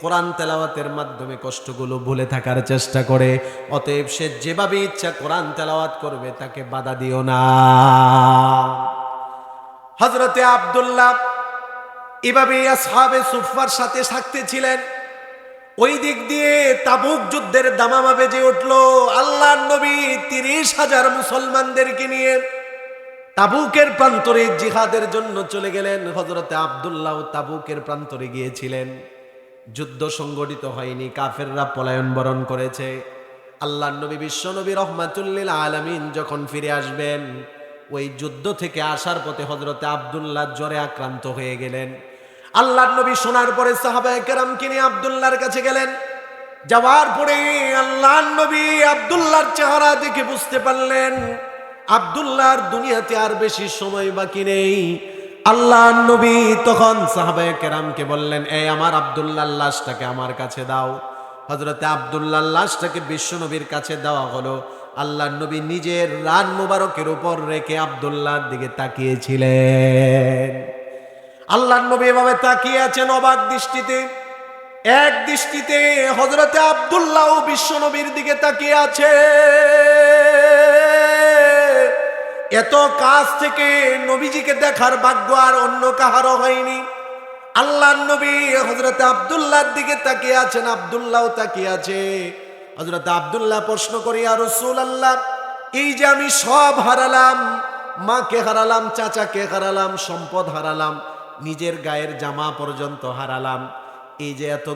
কোরআন তেলাওয়াতের মাধ্যমে কষ্টগুলো ভুলে থাকার চেষ্টা করে। অতএব সে যেভাবে ইচ্ছা কোরআন তেলাওয়াত করবে, তাকে বাধা দিও না। হযরতে আব্দুল্লাহ এভাবে আসহাবে সুফফার সাথে থাকতে ছিলেন। ওই দিক দিয়ে তাবুক যুদ্ধের দামামা বেজে উঠল। আল্লাহর নবী 30,000 মুসলমানদেরকে নিয়ে তাবুকের প্রান্তরে জিহাদের জন্য চলে গেলেন। হযরতে আব্দুল্লাহ তাবুকের প্রান্তরে গিয়েছিলেন। যুদ্ধ সংগঠিত হয়নি, কাফেররা পলায়ন বরণ করেছে। আল্লাহর নবী বিশ্ব নবী রাহমাতুল লিল আলামিন যখন ফিরে আসবেন, ওই যুদ্ধ থেকে আসার পথে হযরতে আব্দুল্লাহ জ্বরে আক্রান্ত হয়ে গেলেন। আল্লাহর নবী শোনার পরে সাহাবায়ে কেরামকে নিয়ে আব্দুল্লাহর কাছে গেলেন। যাওয়ার পরে আল্লাহর নবী আব্দুল্লাহর চেহারা দেখে বুঝতে পারলেন আব্দুল্লাহর দুনিয়াতে আর বেশি সময় বাকি নেই। আল্লাহর নবী তখন সাহাবায়ে কেরামকে বললেন, এই আমার আব্দুল্লাহর লাশটাকে আমার কাছে দাও। হযরতে আব্দুল্লাহর লাশটাকে বিশ্ব নবীর কাছে দেওয়া হলো। আল্লাহর নবী নিজের রান মুবারকের উপর রেখে আব্দুল্লাহর দিকে তাকিয়েছিলেন। আল্লাহর নবী এভাবে তাকিয়ে আছেন অবাক দৃষ্টিতে। এক দৃষ্টিতে হযরতে আব্দুল্লাহ বিশ্ব নবীর দিকে তাকিয়ে আছে। এত কাছ থেকে নবীজিকে দেখার ভাগ্য আর অন্য কাহারও হয়নি। আল্লাহর নবী হযরতে আব্দুল্লাহর দিকে তাকিয়ে আছেন, আব্দুল্লাহও তাকিয়ে আছে। হযরতে আব্দুল্লাহ প্রশ্ন করে, ইয়া রাসূলুল্লাহ, এই যে আমি সব হারালাম, মাকে হারালাম, চাচাকে হারালাম, সম্পদ হারালাম, নিজের গায়ের জামা পর্যন্ত হারালাম, এই যে এত